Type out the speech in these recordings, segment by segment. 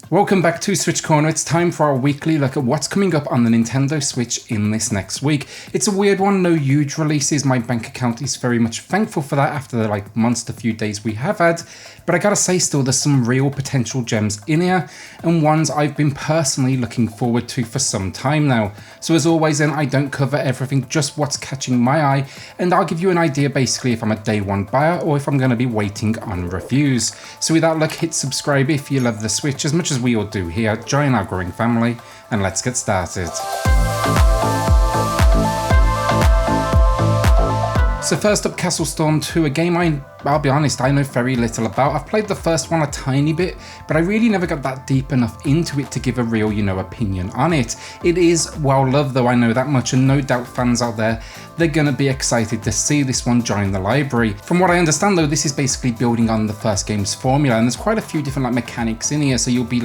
Welcome back to SwitchCorner. It's time for our weekly look at what's coming up on the Nintendo Switch in this next week. It's a weird one, no huge releases. My bank account is very much thankful for that after the monster few days we have had. But I gotta say still, there's some real potential gems in here, and ones I've been personally looking forward to for some time now. So as always then, I don't cover everything, just what's catching my eye, and I'll give you an idea basically if I'm a day one buyer or if I'm gonna be waiting on reviews. So with that, look, hit subscribe if you love the Switch as much as we all do here. Join our growing family, and let's get started. So first up, CastleStorm 2, a game I'll be honest, I know very little about. I've played the first one a tiny bit, but I really never got that deep enough into it to give a real, opinion on it. It is well loved though, I know that much, and no doubt fans out there, they're gonna be excited to see this one join the library. From what I understand though, this is basically building on the first game's formula, and there's quite a few different mechanics in here, so you'll be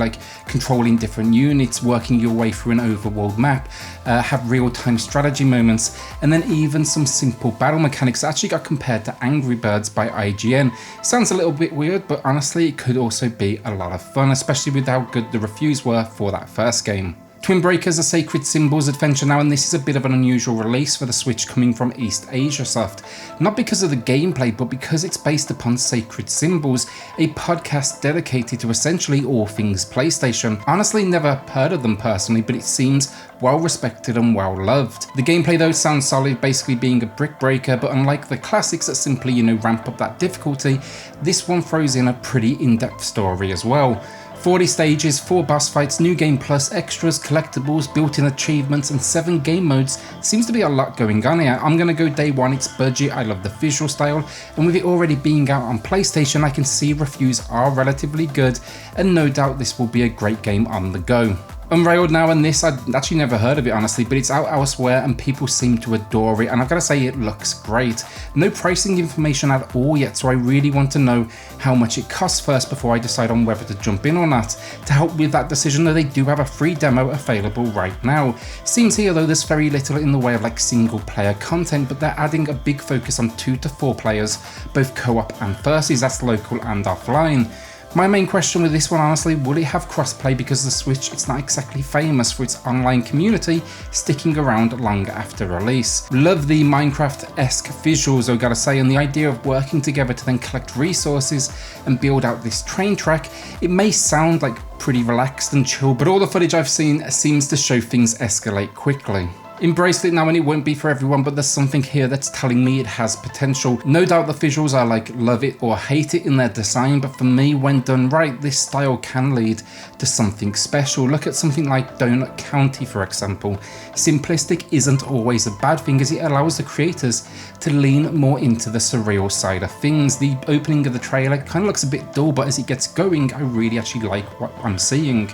controlling different units, working your way through an overworld map, have real-time strategy moments, and then even some simple battle mechanics that actually got compared to Angry Birds by IGN. Sounds a little bit weird, but honestly it could also be a lot of fun, especially with how good the reviews were for that first game. Twin Breakers, a Sacred Symbols adventure now, and this is a bit of an unusual release for the Switch coming from East Asia Soft. Not because of the gameplay, but because it's based upon Sacred Symbols, a podcast dedicated to essentially all things PlayStation. Honestly, never heard of them personally, but it seems well respected and well loved. The gameplay though sounds solid, basically being a brick breaker, but unlike the classics that simply, ramp up that difficulty, this one throws in a pretty in-depth story as well. 40 stages, 4 boss fights, new game plus, extras, collectibles, built-in achievements, and 7 game modes. Seems to be a lot going on here. I'm gonna go day one, it's budget, I love the visual style, and with it already being out on PlayStation, I can see reviews are relatively good, and no doubt this will be a great game on the go. Unrailed now, and this, I'd actually never heard of it honestly, but it's out elsewhere and people seem to adore it, and I've got to say it looks great. No pricing information at all yet, so I really want to know how much it costs first before I decide on whether to jump in or not. To help with that decision though, they do have a free demo available right now. Seems here though there's very little in the way of single player content, but they're adding a big focus on 2 to 4 players, both co-op and versus, that's local and offline. My main question with this one, honestly, will it have crossplay, because the Switch, it's not exactly famous for its online community sticking around long after release. Love the Minecraft-esque visuals, I gotta say, and the idea of working together to then collect resources and build out this train track. It may sound pretty relaxed and chill, but all the footage I've seen seems to show things escalate quickly. Embracelet now, and it won't be for everyone, but there's something here that's telling me it has potential. No doubt the visuals are love it or hate it in their design, but for me, when done right, this style can lead to something special. Look at something like Donut County, for example. Simplistic isn't always a bad thing, as it allows the creators to lean more into the surreal side of things. The opening of the trailer kind of looks a bit dull, but as it gets going, I really actually like what I'm seeing.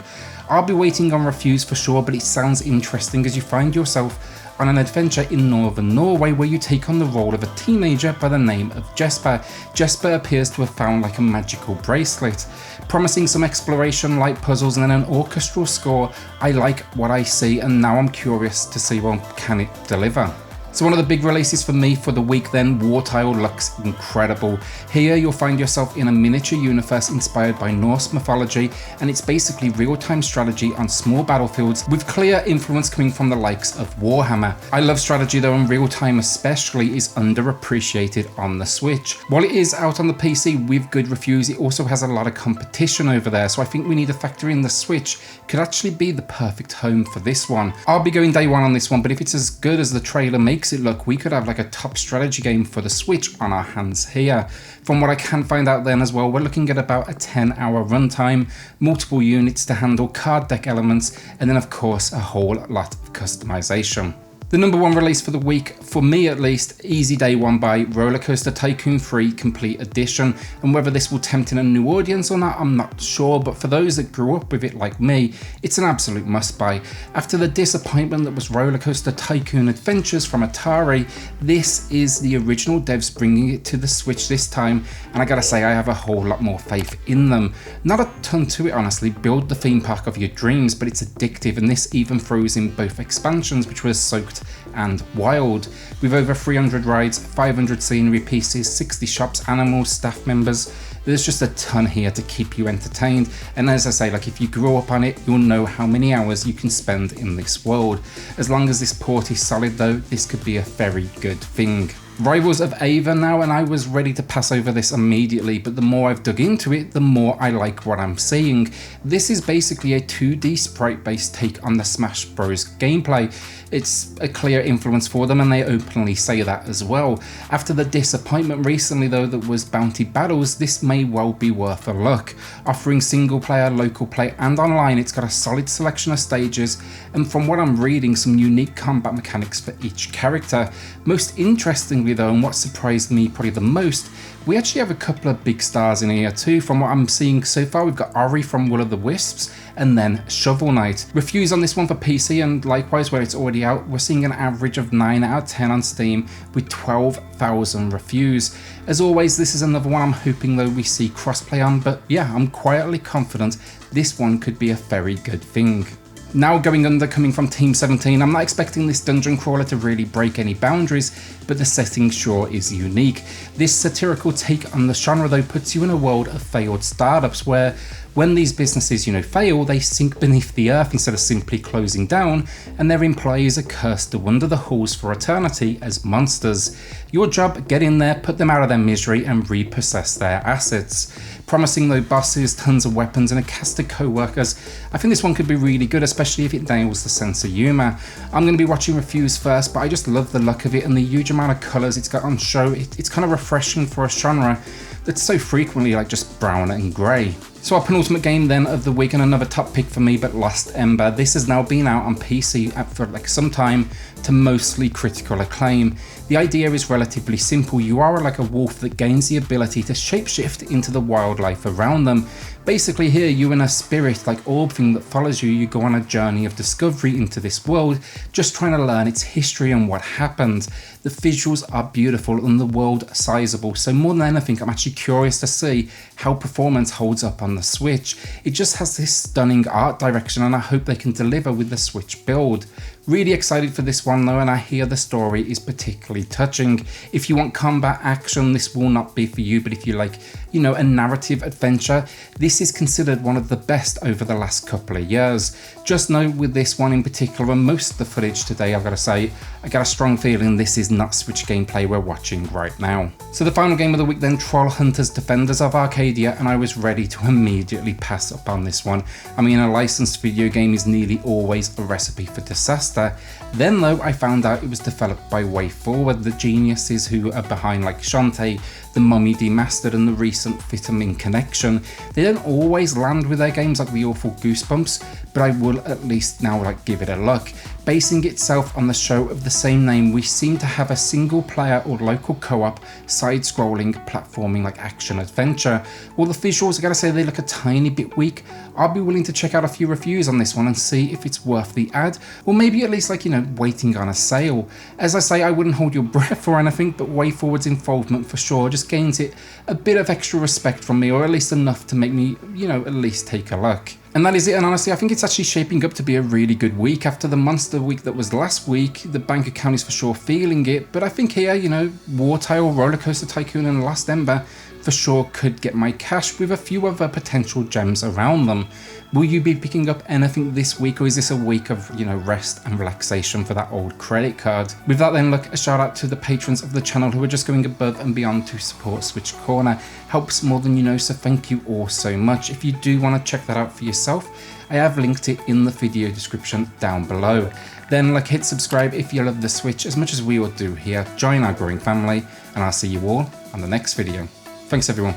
I'll be waiting on reviews for sure, but it sounds interesting as you find yourself on an adventure in northern Norway where you take on the role of a teenager by the name of Jesper. Jesper appears to have found a magical bracelet. Promising some exploration, light puzzles, and then an orchestral score. I like what I see, and now I'm curious to see, can it deliver? So one of the big releases for me for the week then, Wartile looks incredible. Here you'll find yourself in a miniature universe inspired by Norse mythology, and it's basically real-time strategy on small battlefields with clear influence coming from the likes of Warhammer. I love strategy though, and real-time especially is underappreciated on the Switch. While it is out on the PC with good reviews, it also has a lot of competition over there, so I think we need to factor in the Switch could actually be the perfect home for this one. I'll be going day one on this one, but if it's as good as the trailer makes it look, we could have a top strategy game for the Switch on our hands here. From what I can find out then as well, we're looking at about a 10-hour runtime, multiple units to handle, card deck elements, and then of course a whole lot of customization. The number one release for the week, for me at least, easy day one buy, RollerCoaster Tycoon 3 Complete Edition, and whether this will tempt in a new audience or not, I'm not sure, but for those that grew up with it like me, it's an absolute must buy. After the disappointment that was RollerCoaster Tycoon Adventures from Atari, this is the original devs bringing it to the Switch this time, and I gotta say I have a whole lot more faith in them. Not a ton to it honestly, build the theme park of your dreams, but it's addictive, and this even throws in both expansions, which was soaked and wild, with over 300 rides, 500 scenery pieces, 60 shops, animals, staff members, There's just a ton here to keep you entertained, and as I say, like if you grow up on it, you'll know how many hours you can spend in this world. As long as this port is solid though, this could be a very good thing. Rivals of Aether now, and I was ready to pass over this immediately, but the more I've dug into it, the more I like what I'm seeing. This is basically a 2D sprite based take on the Smash Bros gameplay. It's a clear influence for them and they openly say that as well. After the disappointment recently though that was Bounty Battles, this may well be worth a look. Offering single player, local play and online, it's got a solid selection of stages and from what I'm reading, some unique combat mechanics for each character. Most interestingly though, and what surprised me probably the most, we actually have a couple of big stars in here too. From what I'm seeing so far, we've got Ori from Will of the Wisps and then Shovel Knight. Reviews on this one for PC and likewise where it's already out, we're seeing an average of 9 out of 10 on Steam with 12,000 reviews. As always, this is another one I'm hoping though we see crossplay on, but yeah, I'm quietly confident this one could be a very good thing. Now going under, coming from Team 17, I'm not expecting this dungeon crawler to really break any boundaries, but the setting sure is unique. This satirical take on the genre though puts you in a world of failed startups where when these businesses, fail, they sink beneath the earth instead of simply closing down, and their employees are cursed to wander the halls for eternity as monsters. Your job, get in there, put them out of their misery and repossess their assets. Promising though bosses, tons of weapons and a cast of co-workers, I think this one could be really good, especially if it nails the sense of humour. I'm going to be watching reviews first, but I just love the look of it and the huge amount of colours it's got on show. It's kind of refreshing for a genre that's so frequently like just brown and grey. So our penultimate game then of the week, and another top pick for me, but Lost Ember. This has now been out on PC for like some time to mostly critical acclaim. The idea is relatively simple. You are like a wolf that gains the ability to shapeshift into the wildlife around them. Basically here, you're in a spirit like orb thing that follows you. You go on a journey of discovery into this world, just trying to learn its history and what happened. The visuals are beautiful and the world sizable, so more than anything, I'm actually curious to see how performance holds up on the Switch. It just has this stunning art direction and I hope they can deliver with the Switch build. Really excited for this one though, and I hear the story is particularly touching. If you want combat action, this will not be for you, but if you like, a narrative adventure, this is considered one of the best over the last couple of years. Just know with this one in particular, and most of the footage today, I've got to say, I got a strong feeling this is not Switch gameplay we're watching right now. So the final game of the week then, Trollhunters Defenders of Arcadia, and I was ready to immediately pass up on this one. I mean, a licensed video game is nearly always a recipe for disaster. Then though, I found out it was developed by WayForward, the geniuses who are behind like Shantae, The Mummy Demastered and the recent Vitamin Connection. They don't always land with their games like the awful Goosebumps, but I will at least now give it a look. Basing itself on the show of the same name, we seem to have a single player or local co-op, side-scrolling, platforming action adventure. Well, the visuals, I gotta say, they look a tiny bit weak. I'll be willing to check out a few reviews on this one and see if it's worth the ad, or maybe at least waiting on a sale. As I say, I wouldn't hold your breath or anything, but WayForward's involvement for sure just gains it a bit of extra respect from me, or at least enough to make me, at least take a look. And that is it, and honestly I think it's actually shaping up to be a really good week. After the monster week that was last week, the bank account is for sure feeling it, but I think here, Wartile, RollerCoaster Tycoon and Lost Ember for sure could get my cash with a few other potential gems around them. Will you be picking up anything this week, or is this a week of, rest and relaxation for that old credit card? With that then, look, a shout out to the patrons of the channel who are just going above and beyond to support SwitchCorner. Helps more than you know, so thank you all so much. If you do want to check that out for yourself, I have linked it in the video description down below. Then hit subscribe if you love the Switch as much as we all do here. Join our growing family, and I'll see you all on the next video. Thanks everyone.